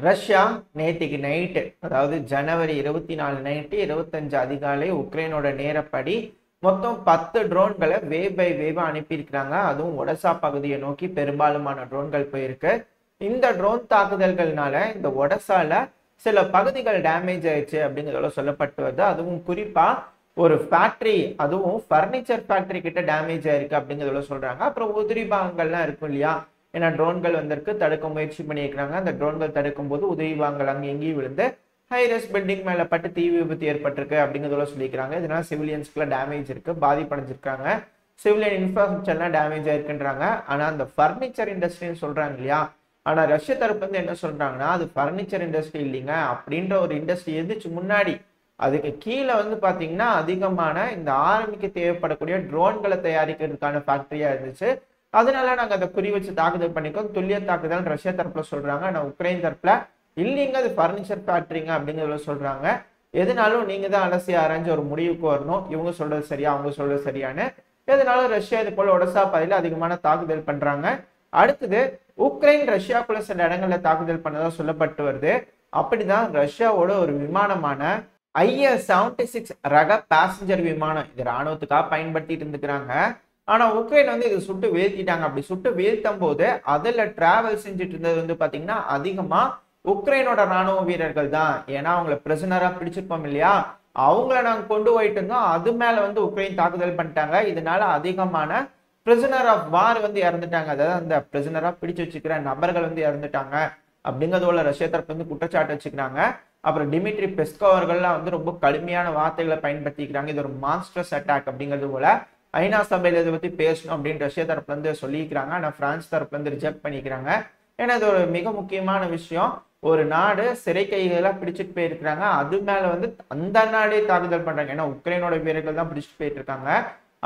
Russia நேத்திக்கு night, அதாவது ஜனவரி 24 night 25 அதிகாலை உக்ரைனோட நேரப்படி மொத்தம் 10 ட்ரோன்களை வேவ் பை வேவா அனுப்பியிருக்கிறாங்க. அதுவும் ஒடசா பகுதியை நோக்கி பெரும்பாலுமான ட்ரோன்கள் போயிருக்கு. இந்த ட்ரோன் தாக்குதல்கள்னால இந்த ஒடசால சில பகுதிகள் டேமேஜ் ஆயிடுச்சு அப்படிங்கிறதோட சொல்லப்பட்டு வருது. அதுவும் குறிப்பா ஒரு ஃபேக்டரி, அதுவும் ஃபர்னிச்சர் ஃபேக்டரி கிட்ட டேமேஜ் ஆயிருக்கு அப்படிங்கிறதோட சொல்றாங்க. அப்புறம் உதிரி பாகங்கள்லாம் இருக்கும் இல்லையா, ஏன்னா ட்ரோன்கள் வந்திருக்கு, தடுக்க முயற்சி பண்ணியிருக்கிறாங்க. அந்த ட்ரோன்கள் தடுக்கும் போது உதவி வாங்கல் அங்கே எங்கேயும் விழுந்து ஹைரஸ் பில்டிங் மேல பட்டு தீ விபத்து ஏற்பட்டிருக்கு அப்படிங்கிறதோட சொல்லிக்கிறாங்க. இதனால சிவிலியன்ஸ்க்குலாம் டேமேஜ் இருக்கு, பாதிப்படைஞ்சிருக்காங்க. Civilian இன்ஃப்ராஸ்ட்ரக்சர்லாம் damage ஆயிருக்குன்றாங்க. ஆனா அந்த ஃபர்னிச்சர் இண்டஸ்ட்ரின்னு சொல்றாங்க இல்லையா, ஆனா ரஷ்ய தரப்பு வந்து என்ன சொல்றாங்கன்னா, அது ஃபர்னிச்சர் இண்டஸ்ட்ரி இல்லைங்க, அப்படின்ற ஒரு இண்டஸ்ட்ரி இருந்துச்சு முன்னாடி. அதுக்கு கீழே வந்து பாத்தீங்கன்னா அதிகமான இந்த ஆர்மிக்கு தேவைப்படக்கூடிய ட்ரோன்களை தயாரிக்கிறதுக்கான ஃபேக்டரியா இருந்துச்சு. அதனால நாங்க அதை குறி வச்சு தாக்குதல் பண்ணிக்கோம், துல்லிய தாக்குதல் ரஷ்யா தரப்புல சொல்றாங்க. ஆனா உக்ரைன் தரப்புல இல்லைங்க, அது ஃபர்னிச்சர் ஃபேக்டரிங்க அப்படிங்கிறத சொல்றாங்க. எதுனாலும் நீங்க தான் அலசி ஆராய்ஞ்சு ஒரு முடிவுக்கு வரணும், இவங்க சொல்றது சரியா அவங்க சொல்றது சரியானு. எதனாலும் ரஷ்யா இது போல ஒடசா பகுதியில் அதிகமான தாக்குதல் பண்றாங்க. அடுத்தது உக்ரைன் ரஷ்யாக்குள்ள சில இடங்கள்ல தாக்குதல் பண்ணதா சொல்லப்பட்டு வருது. அப்படிதான் ரஷ்யாவோட ஒரு விமானமான IS-76 ரக பேசஞ்சர் விமானம், இது ராணுவத்துக்காக பயன்படுத்திட்டு இருந்துக்கிறாங்க. ஆனா உக்ரைன் வந்து இது சுட்டு வீழ்த்திட்டாங்க. அப்படி சுட்டு வீழ்த்தும் போது அதுல டிராவல் செஞ்சுட்டு இருந்தது வந்து பாத்தீங்கன்னா அதிகமா உக்ரைனோட ராணுவ வீரர்கள் தான். ஏன்னா அவங்கள பிரிசனரா பிடிச்சிருப்போம் இல்லையா, அவங்கள நாங்க கொண்டு போயிட்டு இருந்தோம். அது மேல வந்து உக்ரைன் தாக்குதல் பண்ணிட்டாங்க. இதனால அதிகமான பிரிசனர் ஆஃப் வார் வந்து இறந்துட்டாங்க. அதாவது அந்த பிரிசனரா பிடிச்சு வச்சுக்கிற நபர்கள் வந்து இறந்துட்டாங்க அப்படிங்கிறதோட ரஷ்ய தரப்பு வந்து குற்றச்சாட்டு வச்சுக்கிறாங்க. அப்புறம் டிமிட்ரி பெஸ்கோ அவர்கள்லாம் வந்து ரொம்ப கடுமையான வார்த்தைகளை பயன்படுத்திக்கிறாங்க. இது ஒரு மான்ஸ்டர்ஸ் அட்டாக் அப்படிங்கிறது போல ஐநா சபையில இதை பத்தி பேசணும் அப்படின்னு ரஷ்ய தரப்புல இருந்து சொல்லிக்கிறாங்க. ஆனா பிரான்ஸ் தரப்புல இருந்து ரிஜெக்ட் பண்ணிக்கிறாங்க. ஏன்னா இது ஒரு மிக முக்கியமான விஷயம். ஒரு நாடு சிறை கைதிகளா பிடிச்சிட்டு போயிருக்கிறாங்க, அது மேல வந்து அந்த நாடே தாக்குதல் பண்றாங்க. ஏன்னா உக்ரைனோட வீரர்கள் தான் பிடிச்சிட்டு போயிட்டு இருக்காங்க.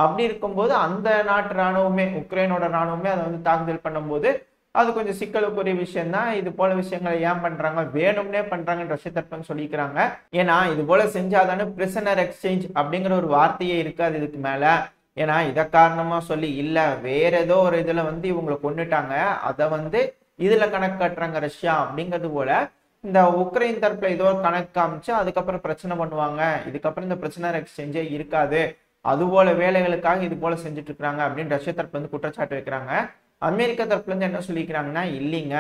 அப்படி இருக்கும்போது அந்த நாட்டு ராணுவமே, உக்ரைனோட ராணுவமே அதை வந்து தாக்குதல் பண்ணும்போது அது கொஞ்சம் சிக்கலுக்குரிய விஷயம் தான். இது போல விஷயங்களை ஏன் பண்றாங்க, வேணும்னே பண்றாங்கன்னு ரஷ்ய தரப்புன்னு சொல்லிக்கிறாங்க. ஏன்னா இது போல செஞ்சாதானே பிரிசனர் எக்ஸ்சேஞ்ச் அப்படிங்கிற ஒரு வார்த்தையே இருக்காது இதுக்கு மேல. ஏன்னா இதை காரணமா சொல்லி இல்ல வேற ஏதோ ஒரு இதுல வந்து இவங்களை கொண்டுட்டாங்க, அதை வந்து இதுல கணக்கு காட்டுறாங்க ரஷ்யா அப்படிங்கிறது போல இந்த உக்ரைன் தரப்புல ஏதோ கணக்கு காமிச்சு அதுக்கப்புறம் பிரச்சனை பண்ணுவாங்க. இதுக்கப்புறம் இந்த பிரச்சனை எக்ஸ்சேஞ்சே இருக்காது, அது போல வேலைகளுக்காக இது போல செஞ்சுட்டு இருக்காங்க அப்படின்னு ரஷ்ய தரப்புல இருந்து குற்றச்சாட்டு வைக்கிறாங்க. அமெரிக்கா தரப்புல இருந்து என்ன சொல்லிக்கிறாங்கன்னா, இல்லைங்க,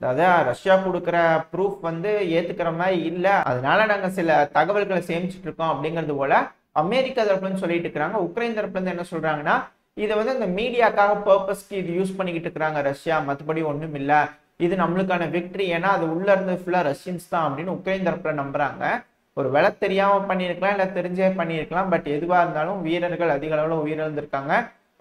அதாவது ரஷ்யா கொடுக்குற ப்ரூஃப் வந்து ஏத்துக்கிற மாதிரி இல்ல, அதனால நாங்க சில தகவல்களை சேமிச்சுட்டு இருக்கோம் அப்படிங்கிறது போல அமெரிக்கா தரப்புல இருந்து சொல்லிட்டு இருக்கிறாங்க. உக்ரைன் தரப்புல இருந்து என்ன சொல்றாங்கன்னா, இதை வந்து இந்த மீடியாக்காக பர்பஸ்க்கு இது யூஸ் பண்ணிக்கிட்டு இருக்கிறாங்க ரஷ்யா, மற்றபடி ஒண்ணும் இல்ல, இது நம்மளுக்கான விக்டரி, ஏன்னா அது உள்ள இருந்து ஃபுல்லா ரஷ்யன்ஸ் தான் அப்படின்னு உக்ரைன் தரப்புல நம்புறாங்க. ஒரு வேலை தெரியாம பண்ணியிருக்கலாம், இல்ல தெரிஞ்சே பண்ணியிருக்கலாம். பட் எதுவா இருந்தாலும் வீரர்கள் அதிக அளவுல உயிரிழந்திருக்காங்க.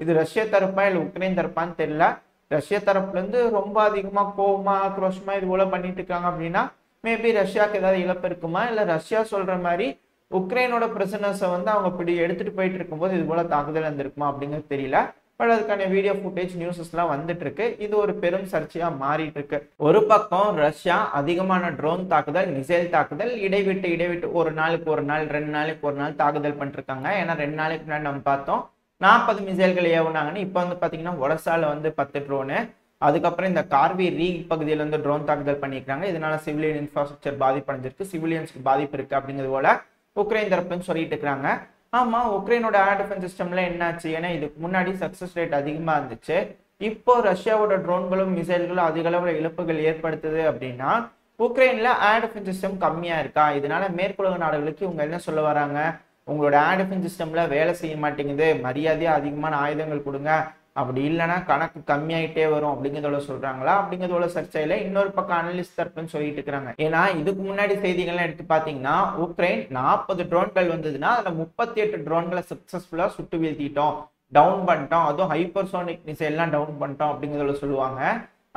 இது ரஷ்ய தரப்பா இல்ல உக்ரைன் தரப்பான்னு தெரியல. ரஷ்ய தரப்புல இருந்து ரொம்ப அதிகமா கோபமா ஆக்ரோஷமா இது போல பண்ணிட்டு இருக்காங்க அப்படின்னா மேபி ரஷ்யாவுக்கு ஏதாவது இழப்பு இருக்குமா, இல்ல ரஷ்யா சொல்ற மாதிரி உக்ரைனோட பிரிசனர்ஸை வந்து அவங்க இப்படி எடுத்துட்டு போயிட்டு இருக்கும்போது இது போல தாக்குதல் இருந்திருக்குமா அப்படிங்கிறது தெரியல. பட் அதுக்கான வீடியோ ஃபுட்டேஜ் நியூஸஸ் எல்லாம் வந்துட்டு இருக்கு. இது ஒரு பெரும் சர்ச்சையா மாறிட்டு இருக்கு. ஒரு பக்கம் ரஷ்யா அதிகமான ட்ரோன் தாக்குதல், மிசைல் தாக்குதல் இடைவிட்டு ஒரு நாளுக்கு ஒரு நாள் 2 நாளைக்கு ஒரு நாள் தாக்குதல் பண்ணிருக்காங்க. ஏன்னா 2 நாளைக்கு முன்னாடி நம்ம பார்த்தோம் 40 மிசைல்கள் ஏவுனாங்கன்னு. இப்போ வந்து பாத்தீங்கன்னா ஒடசால வந்து 10 ட்ரோனு, அதுக்கப்புறம் இந்த கார்வி ரீக் பகுதியில வந்து ட்ரோன் தாக்குதல் பண்ணியிருக்காங்க. இதனால சிவிலியன் இன்ஃப்ராஸ்ட்ரக்சர் பாதிப்படைஞ்சிருக்கு, சிவிலியன்ஸ்க்கு பாதிப்பு இருக்கு அப்படிங்கிறது போல உக்ரைன் தரப்புன்னு சொல்லிட்டு இருக்காங்க. ஆமா, உக்ரைனோட ஏர் டிஃபென்ஸ் சிஸ்டம்ல என்னாச்சு, ஏன்னா இதுக்கு முன்னாடி சக்சஸ் ரேட் அதிகமா இருந்துச்சு. இப்போ ரஷ்யாவோட ட்ரோன்களும் மிசைல்களும் அதிக அளவுல இழப்புகள் ஏற்படுத்துது அப்படின்னா உக்ரைன்ல ஏர் டிஃபென்ஸ் சிஸ்டம் கம்மியா இருக்கா, இதனால மேற்குலக நாடுகளுக்கு இவங்க என்ன சொல்ல வராங்க, உங்களோட ஏர் டிஃபென்ஸ் சிஸ்டம்ல வேலை செய்ய மாட்டேங்குது, மரியாதையா அதிகமான ஆயுதங்கள் கொடுங்க, அப்படி இல்லைன்னா கணக்கு கம்மியாயிட்டே வரும் அப்படிங்கிறதோட சொல்றாங்களா அப்படிங்கிறதோட சர்ச்சையில இன்னொரு பக்கம் அனலிஸ்ட் தரப்புன்னு சொல்லிட்டு இருக்கிறாங்க. ஏன்னா இதுக்கு முன்னாடி செய்திகள்லாம் எடுத்து பாத்தீங்கன்னா உக்ரைன் 40 ட்ரோன்கள் வந்ததுன்னா அதுல 38 ட்ரோன்களை சக்சஸ்ஃபுல்லா சுட்டு வீழ்த்திட்டோம், டவுன் பண்ணிட்டோம், அதுவும் ஹைப்பர்சோனிக் மிசைல்லாம் டவுன் பண்ணிட்டோம் அப்படிங்கிறத சொல்லுவாங்க.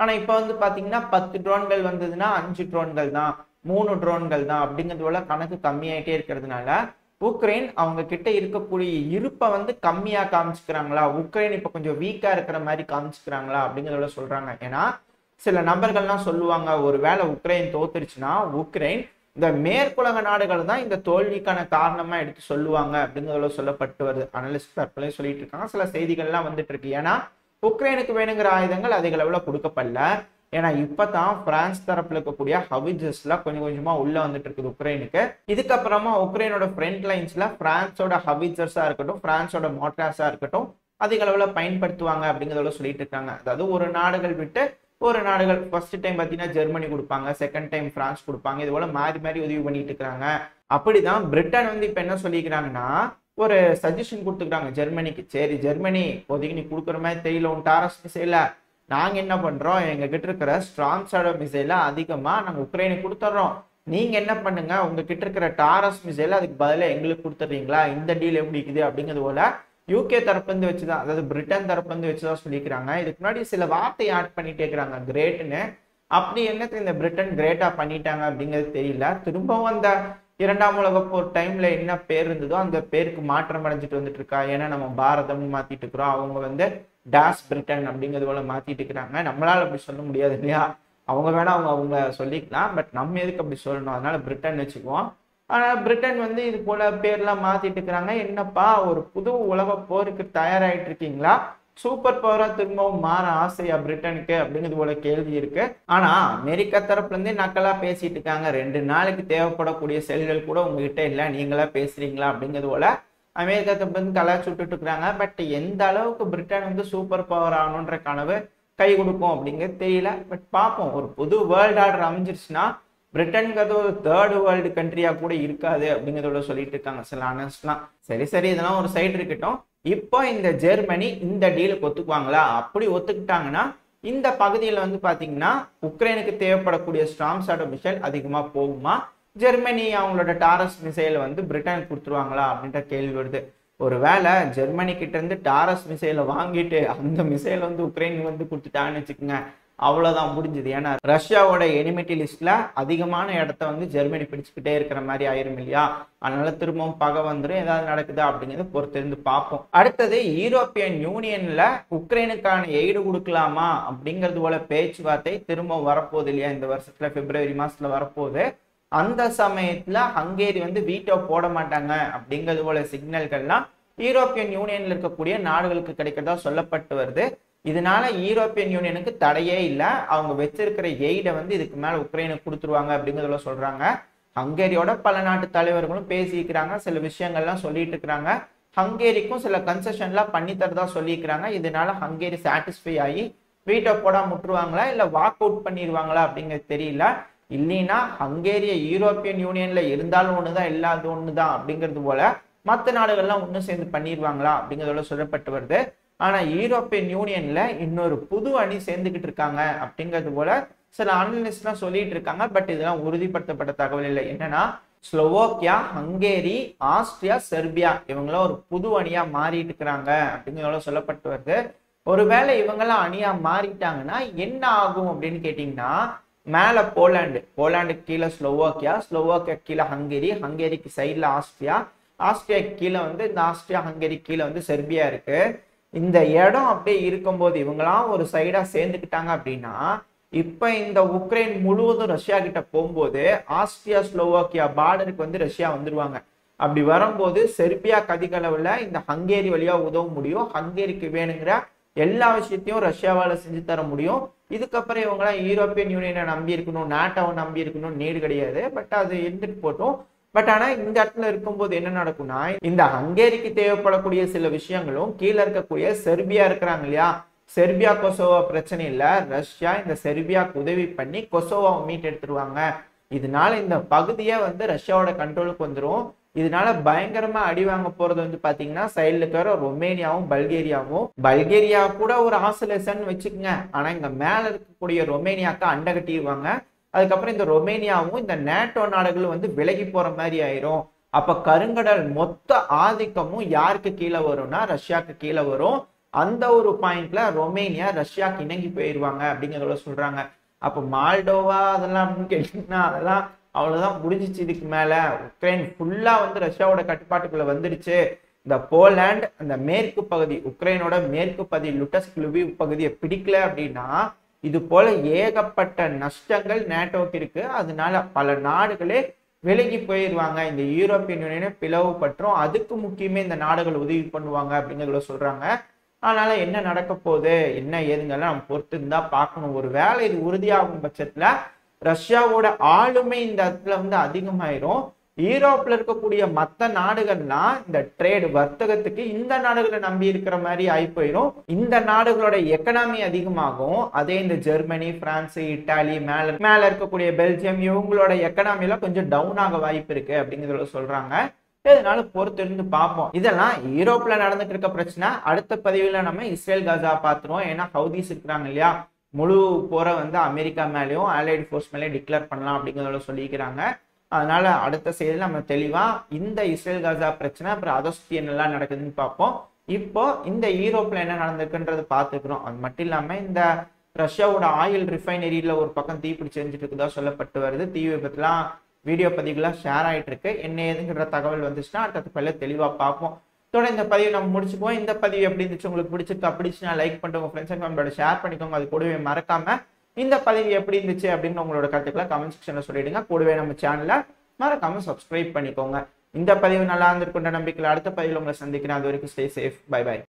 ஆனா இப்ப வந்து பாத்தீங்கன்னா 10 ட்ரோன்கள் வந்ததுன்னா 5 ட்ரோன்கள் தான், 3 ட்ரோன்கள் தான் அப்படிங்கிறதோட கணக்கு கம்மியாயிட்டே இருக்கிறதுனால உக்ரைன் அவங்க கிட்ட இருக்கக்கூடிய இருப்பை வந்து கம்மியா காமிச்சுக்கிறாங்களா, உக்ரைன் இப்ப கொஞ்சம் வீக்கா இருக்கிற மாதிரி காமிச்சுக்கிறாங்களா அப்படிங்கிறத சொல்றாங்க. ஏன்னா சில நபர்கள்லாம் சொல்லுவாங்க, ஒருவேளை உக்ரைன் தோத்துருச்சுன்னா உக்ரைன் இந்த மேற்குலக நாடுகள் தான் இந்த தோல்விக்கான காரணமா எடுத்து சொல்லுவாங்க அப்படிங்கிறத சொல்லப்பட்டு வருது. அனலிஸ்ட் தரப்புலையும் சொல்லிட்டு இருக்காங்க, சில செய்திகள்லாம் வந்துட்டு இருக்கு. ஏன்னா உக்ரைனுக்கு வேணுங்கிற ஆயுதங்கள் அதிக அளவுல கொடுக்கப்படல. ஏன்னா இப்பதான் பிரான்ஸ் தரப்புல இருக்கக்கூடிய ஹவிஜர்ஸ்ல கொஞ்சம் கொஞ்சமா உள்ள வந்துட்டு இருக்குது உக்ரைனுக்கு. இதுக்கப்புறமா உக்ரைனோட ஃப்ரண்ட் லைன்ஸ்ல பிரான்ஸோட ஹவிஜர்ஸா இருக்கட்டும், பிரான்ஸோட மோட்டார்ஸா இருக்கட்டும் அதிக அளவுல பயன்படுத்துவாங்க அப்படிங்கிறத சொல்லிட்டு இருக்காங்க. அதாவது ஒரு நாடுகள் விட்டு ஒரு நாடுகள், ஃபர்ஸ்ட் டைம் பார்த்தீங்கன்னா ஜெர்மனி கொடுப்பாங்க, செகண்ட் டைம் பிரான்ஸ் கொடுப்பாங்க, இது போல மாறி மாறி உதவி பண்ணிட்டு இருக்காங்க. அப்படிதான் பிரிட்டன் வந்து இப்ப என்ன சொல்லிக்கிறாங்கன்னா ஒரு சஜஷன் கொடுத்துக்கிறாங்க ஜெர்மனிக்கு. சரி ஜெர்மனி இப்போதைக்கு நீ கொடுக்குற மாதிரி தெரியல உன் டாரஸ் மிசைல, நாங்க என்ன பண்றோம், எங்க கிட்ட இருக்கிற ஸ்ட்ராங் ஷேடோ மிசைல அதிகமா நாங்க உக்ரைனுக்கு கொடுத்துட்றோம், நீங்க என்ன பண்ணுங்க உங்ககிட்ட இருக்கிற டாரஸ் மிசைல அதுக்கு பதிலாக எங்களுக்கு கொடுத்துட்றீங்களா, இந்த டீல் எப்படி இருக்குது அப்படிங்கிறது போல யூகே தரப்பு வந்து வச்சுதான், அதாவது பிரிட்டன் தரப்பு வந்து வச்சுதான் சொல்லிக்கிறாங்க. இதுக்கு முன்னாடி சில வார்த்தை ஆட் பண்ணிட்டே இருக்கிறாங்க கிரேட்னு. அப்படி என்னத்தை இந்த பிரிட்டன் கிரேட்டா பண்ணிட்டாங்க அப்படிங்கிறது தெரியல. திரும்பவும் அந்த இரண்டாம் உலக போர் டைம்ல என்ன பேர் இருந்ததோ அந்த பேருக்கு மாற்றம் அடைஞ்சிட்டு வந்துட்டு இருக்கா. ஏன்னா நம்ம பாரதம் மாத்திட்டு இருக்கிறோம், அவங்க வந்து டாஸ் பிரிட்டன் அப்படிங்கிறது போல மாத்திட்டு இருக்கிறாங்க. நம்மளால அப்படி சொல்ல முடியாது இல்லையா, அவங்க வேணா அவங்க சொல்லிக்கலாம், பட் நம்ம எதுக்கு அப்படி சொல்லணும், அதனால பிரிட்டன் வச்சுக்குவோம். ஆனா பிரிட்டன் வந்து இது போல பேர்லாம் மாத்திட்டு இருக்கிறாங்க. என்னப்பா ஒரு புது உலக போருக்கு தயாராயிட்டு இருக்கீங்களா, சூப்பர் பவரா திரும்பவும் மாற ஆசையா பிரிட்டனுக்கு அப்படிங்கிறது போல கேள்வி இருக்கு. ஆனா அமெரிக்கா தரப்புல இருந்தே நக்கலா பேசிட்டு இருக்காங்க, 2 நாளைக்கு தேவைப்படக்கூடிய செல்கள் கூட உங்ககிட்ட இல்லை, நீங்களா பேசுறீங்களா அப்படிங்கிறது போல அமெரிக்கா தரப்புல இருந்து கலாச்சி விட்டுட்டு இருக்கிறாங்க. பட் எந்த அளவுக்கு பிரிட்டன் வந்து சூப்பர் பவர் ஆகணுன்ற கனவு கை கொடுக்கும் அப்படிங்கிறது தெரியல. பட் பார்ப்போம், ஒரு புது வேர்ல்டு ஆர்டர் அமைஞ்சிருச்சுன்னா பிரிட்டனுங்கிறது ஒரு தேர்ட் வேர்ல்டு கண்ட்ரியா கூட இருக்காது அப்படிங்கிறதோட சொல்லிட்டு இருக்காங்க சில அனலிஸ்ட்லாம். சரி இதெல்லாம் ஒரு சைடு இருக்கட்டும். இப்போ இந்த ஜெர்மனி இந்த டீலுக்கு ஒத்துக்குவாங்களா, அப்படி ஒத்துக்கிட்டாங்கன்னா இந்த பகுதியில் வந்து பாத்தீங்கன்னா உக்ரைனுக்கு தேவைப்படக்கூடிய ஸ்ட்ராங் ஷேடோ மிசைல் அதிகமா போகுமா, ஜெர்மனி அவங்களோட டாரஸ் மிசைலை வந்து பிரிட்டனுக்கு கொடுத்துருவாங்களா அப்படின்ற கேள்வி வருது. ஒருவேளை ஜெர்மனி கிட்ட இருந்து டாரஸ் மிசைலை வாங்கிட்டு அந்த மிசைல் வந்து உக்ரைன் வந்து கொடுத்துட்டாங்கன்னு வச்சுக்கோங்க, அவ்வளவுதான் முடிஞ்சது. ஏன்னா ரஷ்யாவோட எனிமிட்டி லிஸ்ட்ல அதிகமான இடத்த வந்து ஜெர்மனி பிடிச்சுக்கிட்டே இருக்கிற மாதிரி ஆயிரும் இல்லையா, அதனால திரும்பவும் பகை வந்துடும். ஏதாவது நடக்குதா அப்படிங்கிறத பொறுத்திருந்து பார்ப்போம். அடுத்தது யூரோப்பியன் யூனியன்ல உக்ரைனுக்கான எய்டு கொடுக்கலாமா அப்படிங்கிறது போல பேச்சுவார்த்தை திரும்ப வரப்போகுது இல்லையா, இந்த வருஷத்துல பிப்ரவரி மாசத்துல வரப்போகுது. அந்த சமயத்துல ஹங்கேரி வந்து வீட்டோ போட மாட்டாங்க அப்படிங்கிறது போல சிக்னல்கள்லாம் யூரோப்பியன் யூனியன்ல இருக்கக்கூடிய நாடுகளுக்கு கிடைக்கிறதா சொல்லப்பட்டு வருது. இதனால யூரோப்பியன் யூனியனுக்கு தடையே இல்லை, அவங்க வச்சிருக்கிற எய்டை வந்து இதுக்கு மேல உக்ரைனுக்கு கொடுத்துருவாங்க அப்படிங்கிறதுல சொல்றாங்க. ஹங்கேரியோட பல நாட்டு தலைவர்களும் பேசிக்கிறாங்க, சில விஷயங்கள்லாம் சொல்லிட்டு இருக்கிறாங்க. ஹங்கேரிக்கும் சில கன்செஷன்லாம் பண்ணி தரதா சொல்லியிருக்கிறாங்க. இதனால ஹங்கேரி சாட்டிஸ்ஃபை ஆகி வீட்டை போட முட்டுருவாங்களா இல்ல வாக் அவுட் பண்ணிடுவாங்களா அப்படிங்கிறது தெரியல. இல்லைன்னா ஹங்கேரிய யூரோப்பியன் யூனியன்ல இருந்தாலும் ஒண்ணுதான், இல்லாத ஒண்ணுதான் அப்படிங்கிறது போல மற்ற நாடுகள்லாம் ஒண்ணு சேர்ந்து பண்ணிடுவாங்களா அப்படிங்கிறதோட சொல்லப்பட்டு வருது. ஆனா யூரோப்பியன் யூனியன்ல இன்னொரு புது அணி சேர்ந்துகிட்டு இருக்காங்க அப்படிங்கிறது போல சில அனலிஸ்ட்லாம் சொல்லிட்டு இருக்காங்க. பட் இதெல்லாம் உறுதிப்படுத்தப்பட்ட தகவல் இல்லை. என்னன்னா ஸ்லோவோக்கியா, ஹங்கேரி, ஆஸ்திரியா, செர்பியா இவங்களாம் ஒரு புது அணியா மாறிட்டு இருக்கிறாங்க அப்படிங்கிறத சொல்லப்பட்டு வருது. ஒருவேளை இவங்கெல்லாம் அணியா மாறிட்டாங்கன்னா என்ன ஆகும் அப்படின்னு கேட்டீங்கன்னா, மேல போலாண்டுக்கு கீழே ஸ்லோவோக்கியா, ஸ்லோவோக்கியா கீழே ஹங்கேரி, ஹங்கேரிக்கு சைட்ல ஆஸ்திரியா, ஆஸ்திரியாக்கு கீழே வந்து இந்த ஆஸ்திரியா ஹங்கேரி கீழே வந்து செர்பியா இருக்கு. இந்த இடம் அப்படியே இருக்கும்போது இவங்களாம் ஒரு சைடா சேர்ந்துக்கிட்டாங்க அப்படின்னா இப்ப இந்த உக்ரைன் முழுவதும் ரஷ்யா கிட்ட போகும்போது ஆஸ்திரியா ஸ்லோவாக்கியா பார்டருக்கு வந்து ரஷ்யா வந்துருவாங்க. அப்படி வரும்போது செர்பியா அதிகளவுல இந்த ஹங்கேரி வழியா உதவ முடியும், ஹங்கேரிக்கு வேணுங்கிற எல்லா விஷயத்தையும் ரஷ்யாவால செஞ்சு தர முடியும். இதுக்கப்புறம் இவங்களாம் யூரோப்பியன் யூனியனை நம்பி இருக்கணும், நாட்டோவை நம்பி இருக்கணும் நீடு கிடையாது. பட் அது இருந்துட்டு போட்டோம். பட் ஆனா இந்த இடத்துல இருக்கும்போது என்ன நடக்கும்னா, இந்த ஹங்கேரிக்கு தேவைப்படக்கூடிய சில விஷயங்களும் கீழே இருக்கக்கூடிய செர்பியா இருக்கிறாங்க இல்லையா, செர்பியா கொசோவா பிரச்சனை இல்ல, ரஷ்யா இந்த செர்பியாவுக்கு உதவி பண்ணி கொசோவாவை மீட் எடுத்துருவாங்க. இதனால இந்த பகுதியே வந்து ரஷ்யாவோட கண்ட்ரோலுக்கு வந்துடும். இதனால பயங்கரமா அடி வாங்க போறது வந்து பாத்தீங்கன்னா சைடுல இருக்கிற ரொமேனியாவும் பல்கேரியாவும். பல்கேரியா கூட ஒரு ஆசோலேஷன் வச்சுக்கோங்க, ஆனா இங்க மேல இருக்கக்கூடிய ரொமேனியாக்கு அண்டை கட்டிடுவாங்க. அதுக்கப்புறம் இந்த ரொமேனியாவும் இந்த நேட்டோ நாடுகளும் வந்து விலகி போற மாதிரி ஆயிரும். அப்ப கருங்கடல் மொத்த ஆதிக்கமும் யாருக்கு கீழே வரும்னா ரஷ்யாவுக்கு கீழே வரும். அந்த ஒரு பாயிண்ட்ல ரொமேனியா ரஷ்யாவுக்கு இணங்கி போயிடுவாங்க அப்படிங்கிறத சொல்றாங்க. அப்ப மால்டோவா அதெல்லாம் அப்படின்னு கேட்டீங்கன்னா அதெல்லாம் அவ்வளவுதான் முடிஞ்சிச்சு. இதுக்கு மேல உக்ரைன் ஃபுல்லா வந்து ரஷ்யாவோட கட்டுப்பாட்டுக்குள்ள வந்துடுச்சு. இந்த போலாண்ட் அந்த மேற்கு பகுதி, உக்ரைனோட மேற்கு பகுதி லுட்டஸ்க் லுவிவ் பகுதியை பிடிக்கல அப்படின்னா இது போல ஏகப்பட்ட நஷ்டங்கள் நேட்டோக்கு இருக்கு. அதனால பல நாடுகளே விலகி போயிடுவாங்க, இந்த யூரோப்பியன் யூனியனை பிளவுபற்றும். அதுக்கு முக்கியமே இந்த நாடுகள் உதவி பண்ணுவாங்க அப்படிங்கிறத சொல்றாங்க. அதனால என்ன நடக்க போகுது என்ன ஏதுங்கெல்லாம் நம்ம பொறுத்து இருந்தா பார்க்கணும். ஒரு வேளை இது உறுதியாகும் பட்சத்துல ரஷ்யாவோட ஆளுமை இந்த இடத்துல வந்து அதிகமாயிரும். யூரோப்ல இருக்கக்கூடிய மற்ற நாடுகள்லாம் இந்த ட்ரேடு வர்த்தகத்துக்கு இந்த நாடுகளை நம்பி இருக்கிற மாதிரி ஆகி போயிடும். இந்த நாடுகளோட எக்கனாமி அதிகமாகும். அதே இந்த ஜெர்மனி, பிரான்ஸ், இட்டாலி, மேல இருக்கக்கூடிய பெல்ஜியம் இவங்களோட எக்கனாமில கொஞ்சம் டவுன் ஆக வாய்ப்பு இருக்கு அப்படிங்கிறத சொல்றாங்க. இதனால பொறுத்து இருந்து பார்ப்போம். இதெல்லாம் யூரோப்ல நடந்துட்டு இருக்க பிரச்சனை. அடுத்த பதிவுல நம்ம இஸ்ரேல் காசா பார்த்துருவோம். ஏன்னா ஹவுதிஸ் இருக்கிறாங்க இல்லையா, முழு போரை வந்து அமெரிக்கா மேலேயும் அலைடு ஃபோர்ஸ் மேலேயும் டிக்ளேர் பண்ணலாம் அப்படிங்கிறத சொல்லிக்கிறாங்க. அதனால அடுத்த செய்தியில் நம்ம தெளிவா இந்த இஸ்ரேல் காசா பிரச்சனை அப்புறம் அதை சுற்றி என்னெல்லாம் நடக்குதுன்னு பார்ப்போம். இப்போ இந்த யூரோப்ல என்ன நடந்திருக்குன்றது பார்த்துக்கிறோம். அது மட்டும் இல்லாம இந்த ரஷ்யாவோட ஆயில் ரிஃபைனரியில ஒரு பக்கம் தீப்பிடிச்சு எரிஞ்சிட்டு இருக்குதா சொல்லப்பட்டு வருது. தீ விபத்துலாம் வீடியோ பதிவுலாம் ஷேர் ஆயிட்டு இருக்கு. என்ன ஏதுங்கிற தகவல் வந்துச்சுன்னா அடுத்த பதில தெளிவா பார்ப்போம். இதோட இந்த பதிவு நம்ம முடிச்சுப்போம். இந்த பதிவு எப்படி இருந்துச்சு, உங்களுக்கு பிடிச்சிருக்கா, பிடிச்சுன்னா லைக் பண்ணிட்டு உங்க ஃப்ரெண்ட்ஸ் அண்ட் ஃபேமிலியோட ஷேர் பண்ணிக்கோங்க. அது கூடவே மறக்காம இந்த பதிவு எப்படி இருந்துச்சு அப்படின்னு உங்களோட கருத்துக்களை கமெண்ட் செக்ஷன்ல சொல்லிடுங்க. கூடவே நம்ம சேனலை மறக்காம சப்ஸ்கிரைப் பண்ணிக்கோங்க. இந்த பதிவு நல்லா இருந்திருக்குன்ற நம்பிக்கையில் அடுத்த பதிவில் உங்களை சந்திக்கிறேன். அது வரைக்கும் ஸ்டே சேஃப். By by.